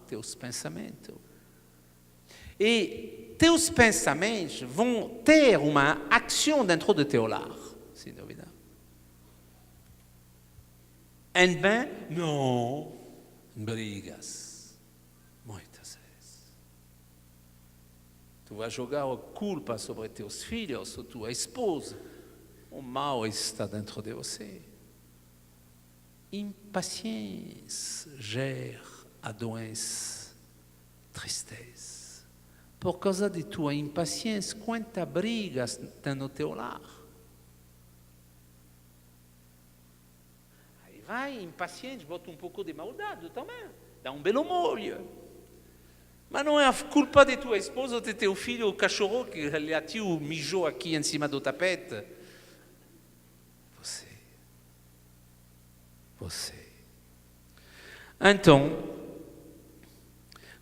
teus pensamentos. E teus pensamentos vão ter uma ação dentro do teu lar, sem dúvida. Bem, não, brigas, muitas vezes. Tu vai jogar a culpa sobre teus filhos ou tua esposa. O mal está dentro de você. Impaciência gera a doença, tristeza. Por causa de tua impaciência, quantas brigas tem no teu lar? Aí vai, impaciente, bota um pouco de maldade também, dá um belo molho. Mas não é a culpa de tua esposa ou de teu filho ou cachorro que latiu, mijou aqui em cima do tapete. Você. Então,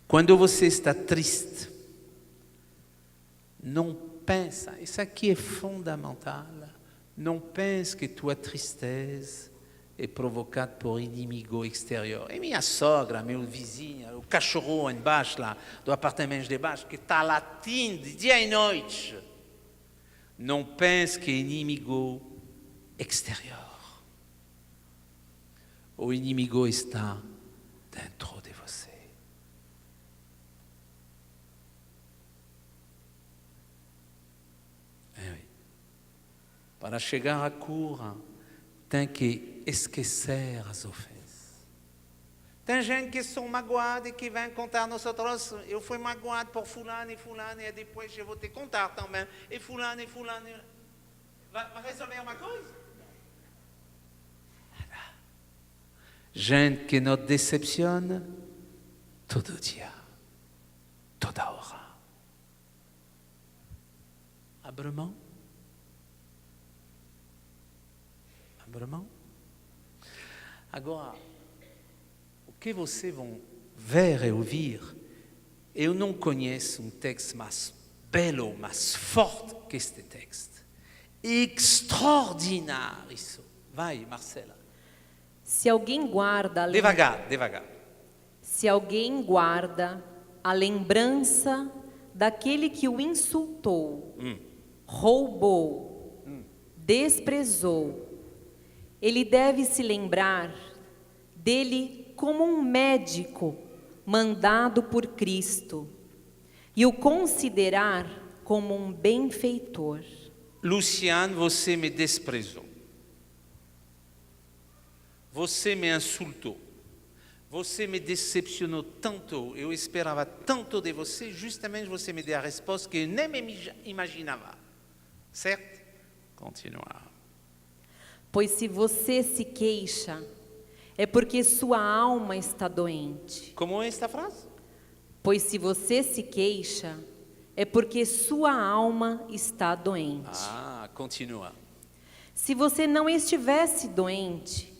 quando você está triste, não pensa, isso aqui é fundamental, não pense que tua tristeza é provocada por inimigo exterior. E minha sogra, meu vizinho, o cachorro embaixo lá, do apartamento de baixo, que está latindo dia e noite. Não pense que é inimigo exterior. O inimigo está dentro de você. Para chegar à cura, tem que esquecer as ofensas. Tem gente que são magoados e que vem contar nos outros. Eu fui magoado por fulano, e depois eu vou te contar também. E fulano. Vai resolver uma coisa? Gente que nos decepciona todo dia, toda hora. Abre mão. Abre mão. Agora, o que vocês vão ver e ouvir, eu não conheço um texto mais belo, mais forte que este texto. Extraordinário isso. Vai, Marcela. Se alguém guarda Devagar. Se alguém guarda a lembrança daquele que o insultou, roubou, desprezou, ele deve se lembrar dele como um médico mandado por Cristo e o considerar como um benfeitor. Luciano, você me desprezou. Você me insultou. Você me decepcionou tanto. Eu esperava tanto de você. Justamente você me deu a resposta que eu nem me imaginava. Certo? Continuar. Pois se você se queixa, é porque sua alma está doente. Como é esta frase? Pois se você se queixa, é porque sua alma está doente. Continua. Se você não estivesse doente,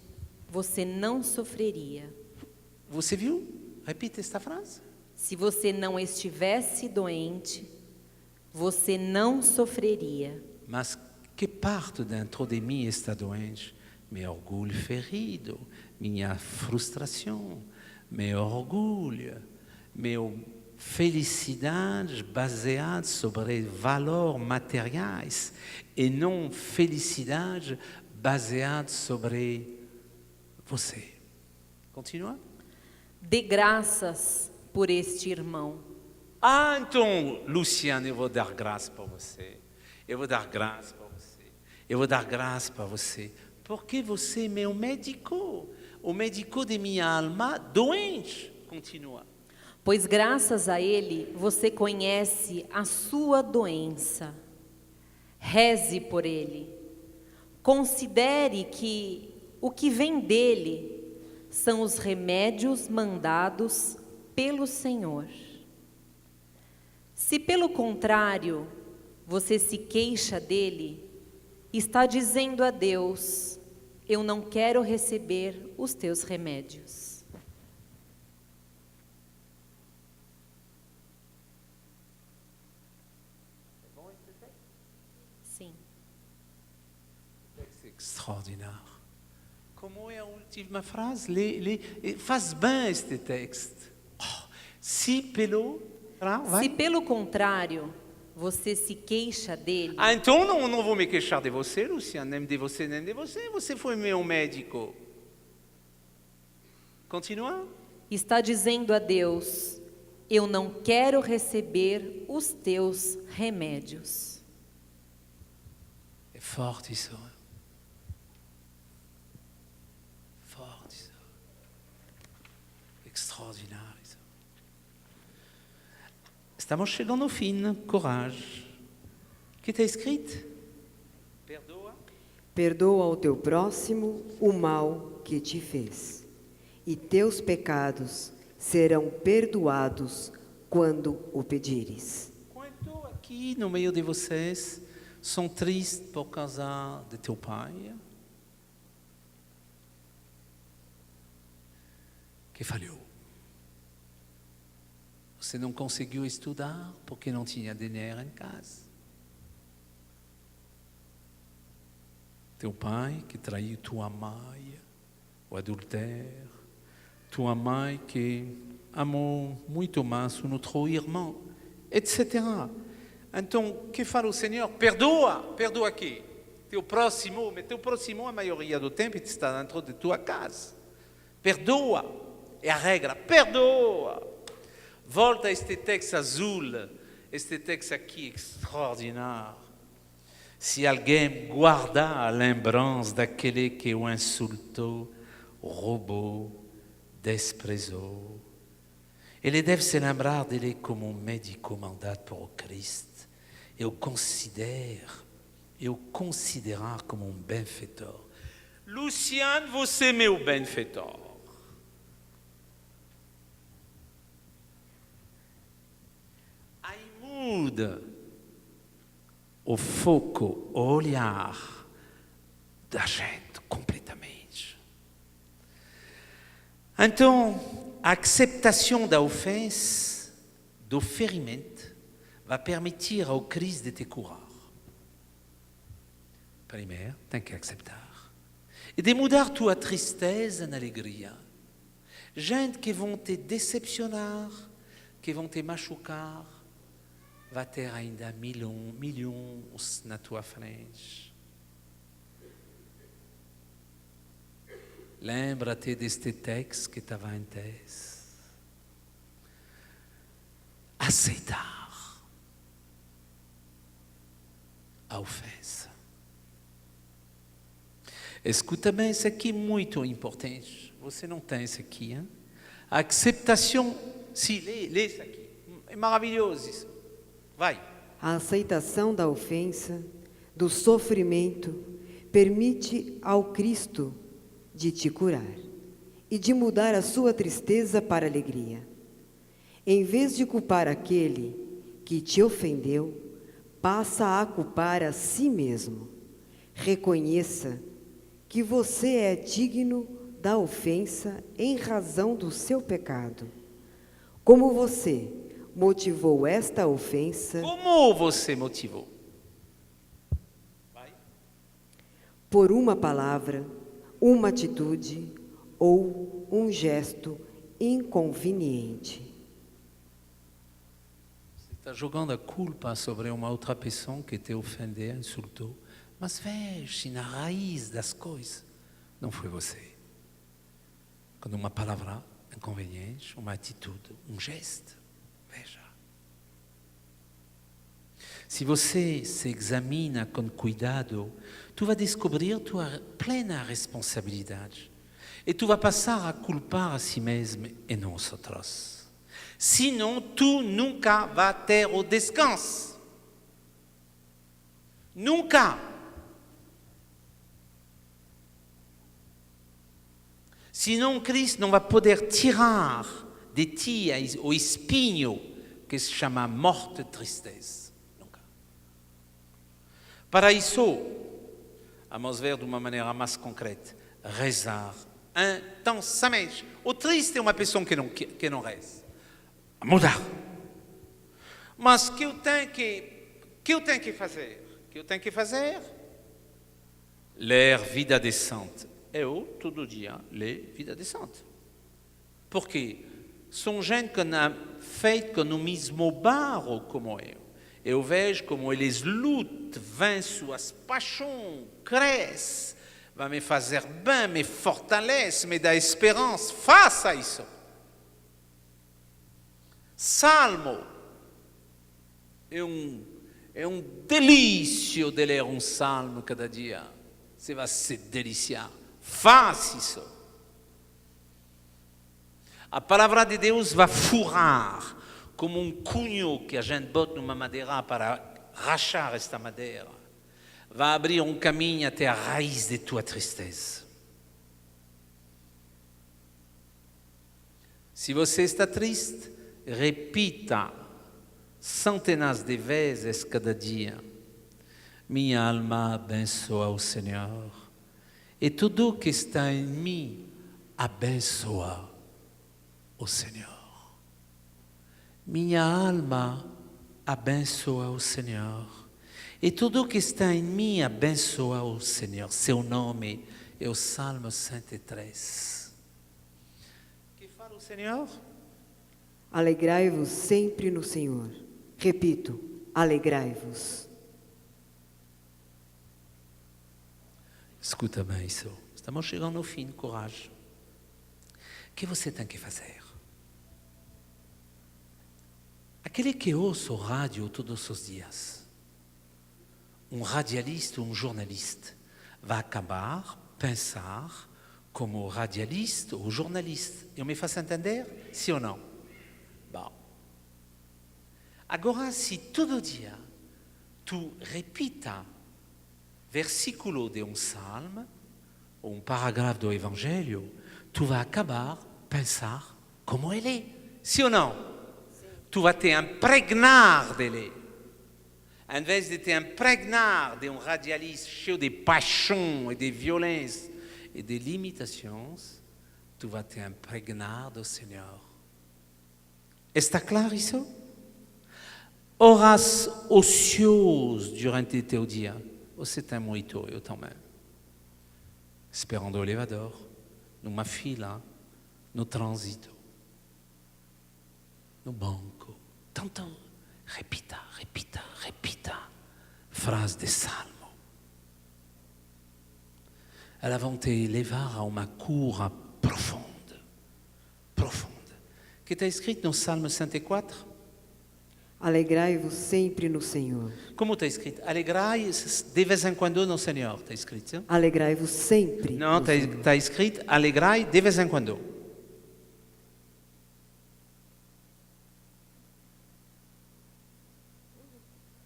você não sofreria. Você viu? Repita esta frase. Se você não estivesse doente, você não sofreria. Mas que parte dentro de mim está doente? Meu orgulho ferido, minha frustração, meu orgulho, minha felicidade baseada sobre valores materiais e não felicidade baseada sobre você. Continua. Dê graças por este irmão. Então, Luciano, eu vou dar graça para você. Eu vou dar graça para você. Porque você é meu médico. O médico de minha alma doente. Continua. Pois graças a ele, você conhece a sua doença. Reze por ele. Considere que o que vem dele são os remédios mandados pelo Senhor. Se pelo contrário, você se queixa dele, está dizendo a Deus: eu não quero receber os teus remédios. Sim. É extraordinário. Como é a última frase? Faz bem este texto. Se pelo... vai. Se pelo contrário, você se queixa dele, Ah, então não vou me queixar de você, Luciano, nem de você, nem de você. Você foi meu médico. Continua. está dizendo a Deus: eu não quero receber os teus remédios. É forte isso. Forte isso. Extraordinário isso. Estamos chegando ao fim. Coragem. O que está escrito? Perdoa. Perdoa ao teu próximo o mal que te fez, e teus pecados serão perdoados quando o pedires. Quanto aqui no meio de vocês são tristes por causa de teu pai? Que falhou. Você não conseguiu estudar porque não tinha dinheiro em casa. Teu pai que traiu tua mãe, o adultério. Tua mãe que amou muito mais o nosso irmão, etc. Então, o que fala o Senhor? Perdoa. Perdoa aqui. Teu próximo, mas teu próximo, a maioria do tempo, está dentro de tua casa. Perdoa. É a regra. Perdoa. Volta a este texto azul, este texto aqui extraordinário. Se alguém guarda a lembrança daquele que o insultou, roubou, desprezou, ele deve se lembrar dele como um médico mandado por Cristo e o considerar como um benfeitor. Luciano, você é meu benfeitor. Aí muda o foco, o olhar da gente completamente. Então, a acceptação da ofensa, do ferimento, vai permitir ao Cristo de te curar. Primeiro, tem que aceitar. E de mudar tua tristeza na alegria. Gente que vão te decepcionar, que vão te machucar, vai ter ainda milhões na tua frente. Lembra-te deste texto que estava em tese. Aceitar a ofensa. Escuta bem, isso aqui é muito importante. Você não tem isso aqui, hein? A acceptação, sim, lê isso aqui. É maravilhoso isso. Vai. A aceitação da ofensa, do sofrimento, permite ao Cristo de te curar e de mudar a sua tristeza para alegria. Em vez de culpar aquele que te ofendeu, passa a culpar a si mesmo. Reconheça que você é digno da ofensa em razão do seu pecado. Como você motivou esta ofensa? Como você motivou? Vai. Por uma palavra, uma atitude ou um gesto inconveniente. Você está jogando a culpa sobre uma outra pessoa que te ofendeu, insultou. Mas veja, na raiz das coisas, não foi você. Quando uma palavra inconveniente, uma atitude, um gesto, veja. Se você se examina com cuidado, tu vai descobrir tua plena responsabilidade. E tu vai passar a culpar a si mesmo e não os outros. Senão, tu nunca vas ter o descanso. Nunca. Senão, Cristo não vai poder tirar de ti o espinho que se chama morte e tristeza. Nunca. Para isso, vamos ver de uma maneira mais concreta, rezar intensamente. O triste é uma pessoa que não reza. Mudar. Mas que eu tenho que fazer? O que eu tenho que fazer? Ler Vida Decente. Eu, todo dia, leio Vida Decente. Porque são gente que na feito com o mesmo barro como eu. Eu vejo como eles lutam, vêm suas paixões, crescem, vai me fazer bem, me fortalece, me dá esperança. Faça isso. Salmo é um delício de ler um salmo cada dia. Você vai se deliciar. Faça isso. A palavra de Deus vai furar como um cunho que a gente bota numa madeira para rachar esta madeira. Vai abrir um caminho até a raiz de tua tristeza. Se você está triste, repita centenas de vezes cada dia. Minha alma abençoa o Senhor. E tudo que está em mim abençoa o Senhor. Minha alma abençoa o Senhor. E tudo que está em mim abençoa o Senhor. Seu nome é o Salmo 103. Que fala o Senhor? Alegrai-vos sempre no Senhor. Repito, alegrai-vos. Escuta bem isso. Estamos chegando ao fim, coragem. O que você tem que fazer? Aquele que ouça o rádio todos os dias, um radialista ou um jornalista, vai acabar, pensar como radialista ou jornalista. Eu me faço entender? Sim ou não? Bom. Agora, se todo dia tu repita versículo de um salmo ou um parágrafo do Evangelho, tu vas acabar pensar como ele é. Sim ou não? Tu vas te impregnar dele. Em vez de te impregnar de um radialista cheio de paixão e de violência e de limitações, tu vas te impregnar do Senhor. Está claro isso? Horas ocioso durante teu dia. Você tem muito, eu também. Esperando o elevador, numa fila, no trânsito, no banco. Tanto, repita, repita, repita. Frase de salmo. Elas vão te levar a uma cura profunda. Profunda. Que está escrito no Salmo 104? Alegrai-vos sempre no Senhor. Como está escrito? Alegrai de vez em quando no Senhor. Está escrito? Alegrai-vos sempre. Não, no Senhor. está escrito alegrai de vez em quando.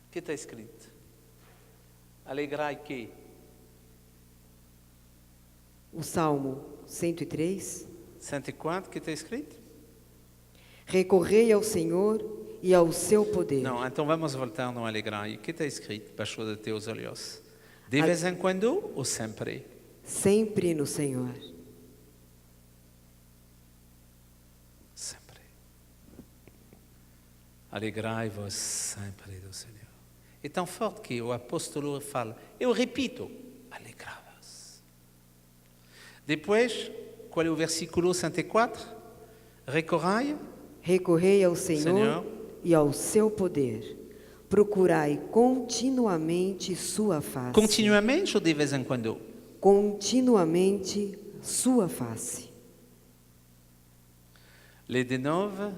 O que está escrito? Alegrai que? O Salmo 103. 104, que está escrito? Recorrei ao Senhor e ao seu poder. Não, então vamos voltar no alegrai. O que está escrito? Baixo de teus olhos. De vez em quando ou sempre? Sempre no Senhor. Sempre. Alegrai-vos sempre do Senhor. É tão forte que o apóstolo fala, eu repito, alegrai-vos. Depois, qual é o versículo 104? Recorrai. Recorrei ao Senhor, Senhor. E ao seu poder. Procurai continuamente sua face. Continuamente ou de vez em quando? Continuamente sua face. Lê de novo.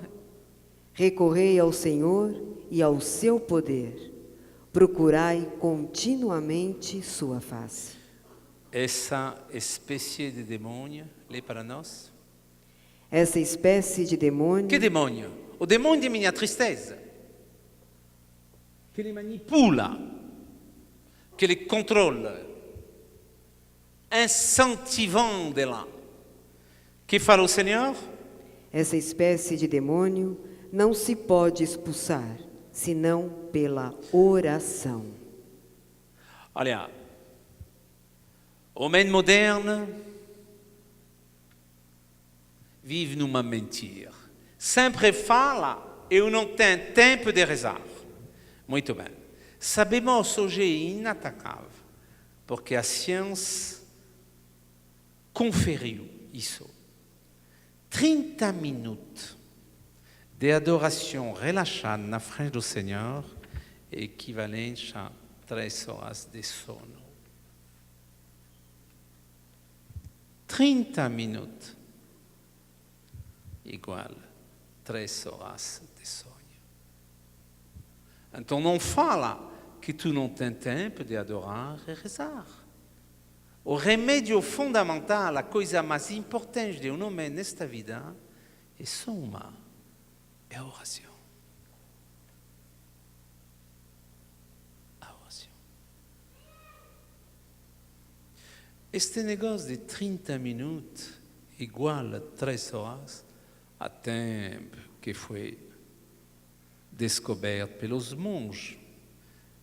Recorrei ao Senhor e ao seu poder. Procurai continuamente sua face. Essa espécie de demônio, lê para nós. Essa espécie de demônio. Que demônio? O demônio de minha tristeza. Que ele manipula, que ele controla, incentivando ela. Que fala o Senhor? Essa espécie de demônio não se pode expulsar, senão pela oração. Olha, o homem moderno vive numa mentira. Sempre fala, eu não tenho tempo de rezar. Muito bem. Sabemos hoje é inatacável, porque a ciência conferiu isso. 30 minutos de adoração relaxada na frente do Senhor é equivalente a 3 horas de sono. 30 minutos igual 3 horas de sonho. Então não fala que tu não tem tempo de adorar e rezar. O remédio fundamental, a coisa mais importante de um homem nesta vida, é só uma, é a oração. A oração. Este negócio de 30 minutos igual a 3 horas, há tempo que foi descoberto pelos monges.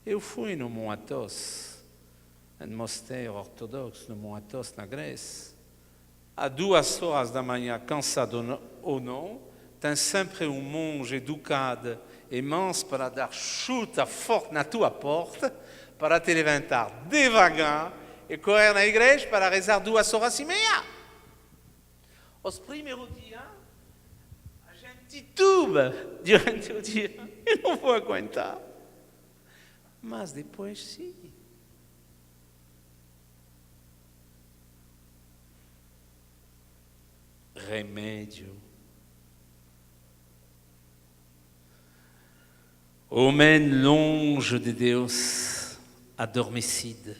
Eu fui no Mont Athos, um mosteiro ortodoxo no Mont Athos, na Grécia. À 2 horas da manhã, cansado ou não, tem sempre um monge educado e manso para dar chuta forte na tua porta, para te levantar devagar e correr na igreja para rezar 2 horas e meia. Os primeiros dias, a gente tituba durante o dia. Eu não vou aguentar. Mas depois, sim. Remédio. Homem longe de Deus, adormecido.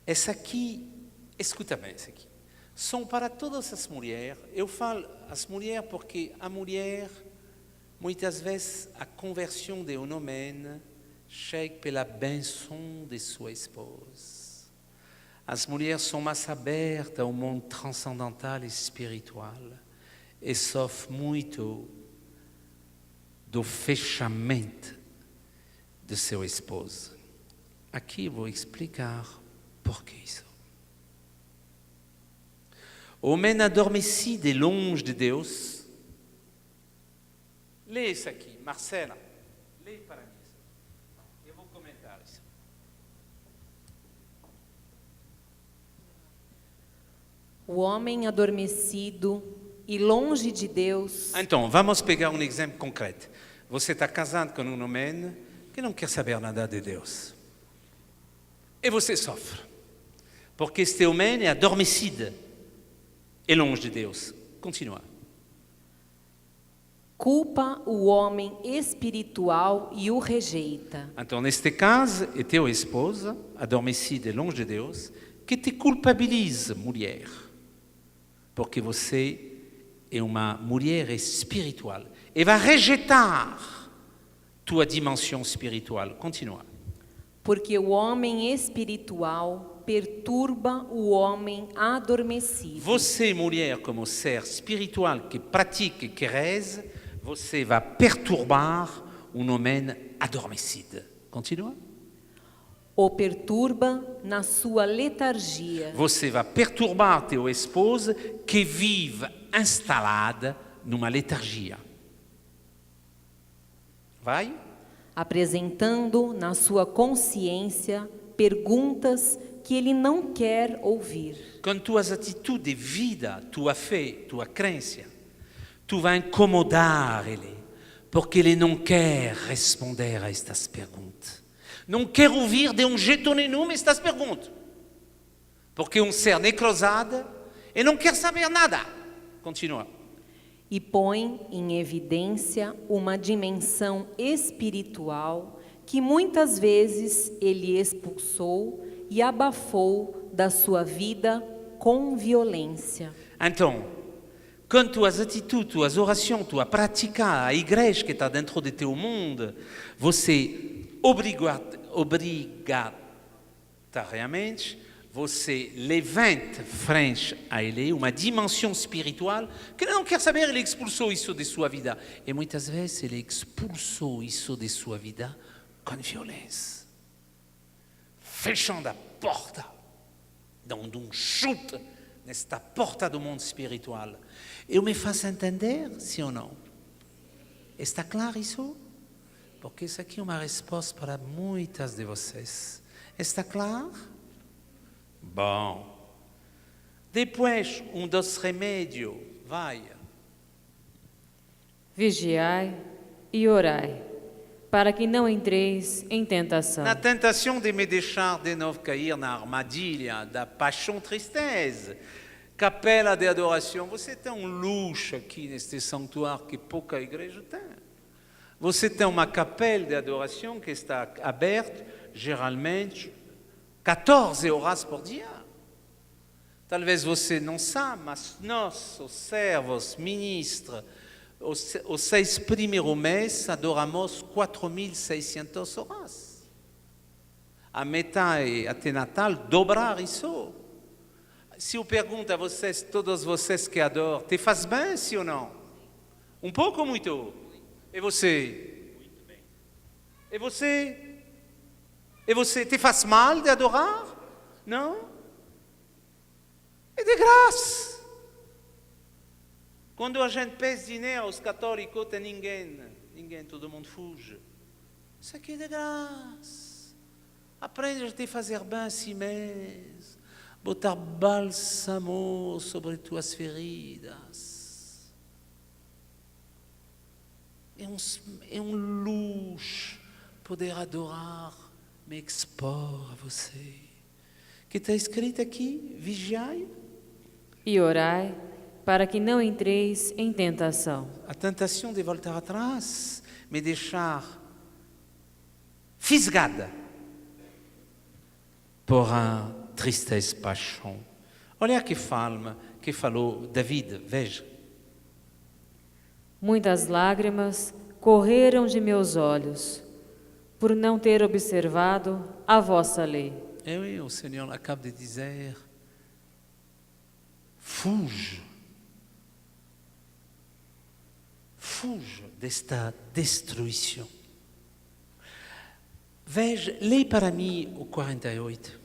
Essa aqui, escuta bem essa aqui. São para todas as mulheres. Eu falo as mulheres porque a mulher, muitas vezes, a conversão de um homem chega pela benção de sua esposa. As mulheres são mais abertas ao mundo transcendental e espiritual e sofrem muito do fechamento de seu esposo. Aqui vou explicar por que isso. O homem adormecido e longe de Deus. Lê isso aqui, Marcela. Lê para mim. Eu vou comentar isso. O homem adormecido e longe de Deus. Então, vamos pegar um exemplo concreto. Você está casado com um homem que não quer saber nada de Deus. E você sofre. Porque este homem é adormecido e longe de Deus. Continua. Culpa o homem espiritual e o rejeita. Então, neste caso, é teu esposa, adormecida e longe de Deus, que te culpabiliza, mulher. Porque você é uma mulher espiritual e vai rejeitar tua dimensão espiritual. Continua. Porque o homem espiritual perturba o homem adormecido. Você, mulher, como ser espiritual que pratique, que reze, você vai perturbar um homem adormecido. Continua. O perturba na sua letargia. Você vai perturbar teu esposo que vive instalada numa letargia. Vai? Apresentando na sua consciência perguntas que ele não quer ouvir. Com tuas atitudes de vida, tua fé, tua crença, tu vai incomodar ele, porque ele não quer responder a estas perguntas. Não quer ouvir de um jeito nenhum estas perguntas. Porque é um ser necrosado e não quer saber nada. Continua. E põe em evidência uma dimensão espiritual que muitas vezes ele expulsou e abafou da sua vida com violência. Então, com tuas atitudes, tuas orações, tua prática, a igreja que está dentro de teu mundo, você obrigatoriamente, você levanta frente a ele uma dimensão espiritual que ele não quer saber, ele expulsou isso de sua vida. E muitas vezes ele expulsou isso de sua vida com violência. Fechando a porta, dando um chute nesta porta do mundo espiritual. Eu me faço entender, sim ou não? Está claro isso? Porque isso aqui é uma resposta para muitas de vocês. Está claro? Bom. Depois, um dos remédios, vai. Vigiai e orai, para que não entreis em tentação. Na tentação de me deixar de novo cair na armadilha da paixão tristeza. Capela de adoração, você tem um luxo aqui neste santuário que pouca igreja tem. Você tem uma capela de adoração que está aberta, geralmente, 14 horas por dia. Talvez você não saiba, mas nós, os servos, ministros, os 6 primeiros meses, adoramos 4.600 horas. A metade até Natal, dobrar isso. Se eu pergunto a vocês, todos vocês que adoram, te faz bem, sim ou não? Um pouco ou muito? E você? Muito bem. E você? E você, te faz mal de adorar? Não? É de graça. Quando a gente pede dinheiro aos católicos, tem ninguém, todo mundo fuge. Isso aqui é de graça. Aprende a te fazer bem a si mesmo. Botar bálsamo sobre tuas feridas. É um luxo poder adorar, me expor a você. Que está escrito aqui, vigiai. E orai, para que não entreis em tentação. A tentação de voltar atrás, me deixar fisgada por a tristeza, paixão. Olha que falou David, veja. Muitas lágrimas correram de meus olhos, por não ter observado a vossa lei. O Senhor acaba de dizer, fuge desta destruição. Veja, lê para mim o 48.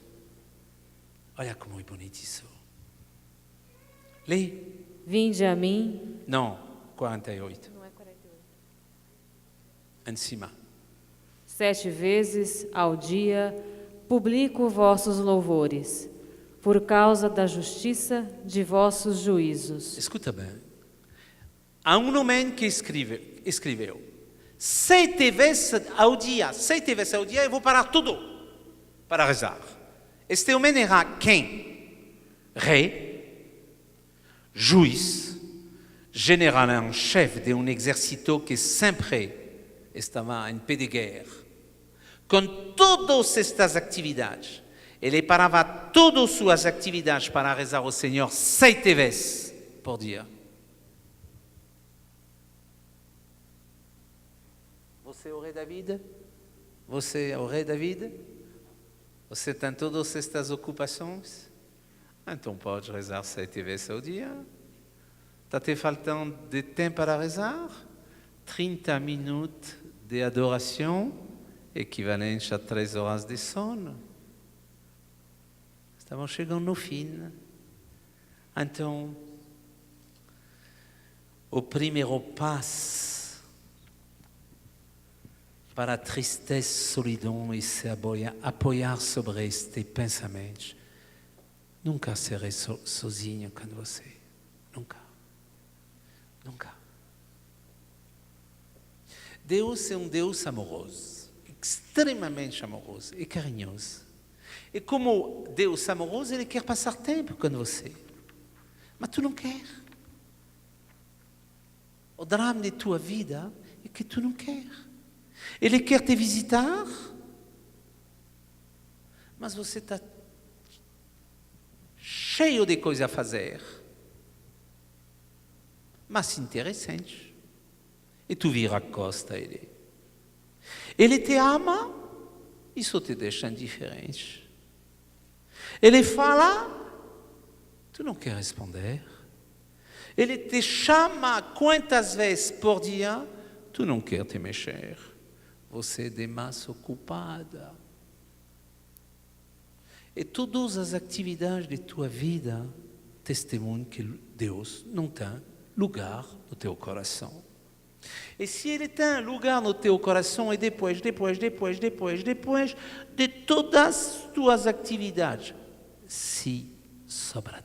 Olha como é bonito isso. Lê. Vinde a mim. Não, 48. Não é 48. Em cima. 7 vezes ao dia publico vossos louvores, por causa da justiça de vossos juízos. Escuta bem. Há um homem que escreveu 7 vezes ao dia, eu vou parar tudo para rezar. Este homem era quem? Rei, juiz, general em chefe de um exército que sempre estava em pé de guerra. Com todas estas atividades, ele parava todas suas atividades para rezar ao Senhor 7 vezes por dia. Você é o rei da vida? Você é o rei da vida? Você tem todas estas ocupações? Então pode rezar 7 vezes ao dia. Está te faltando de tempo para rezar? 30 minutos de adoração, equivalente a 3 horas de sono. Estamos chegando no fim. Então, o primeiro passo para a tristeza, solidão e se apoiar sobre estes pensamentos. Nunca serei sozinho com você. Nunca. Nunca. Deus é um Deus amoroso, extremamente amoroso e carinhoso. E como Deus amoroso, Ele quer passar tempo com você. Mas tu não quer. O drama de tua vida é que tu não quer. Ele quer te visitar, mas você está cheio de coisas a fazer, mas interessante. E tu vira a costa a ele. Ele te ama, isso te deixa indiferente. Ele fala, tu não quer responder. Ele te chama quantas vezes por dia, tu não quer te mexer. Você é demais ocupada. E todas as atividades de tua vida testemunham que Deus não tem lugar no teu coração. E se Ele tem lugar no teu coração, e depois de todas as tuas atividades, se sobra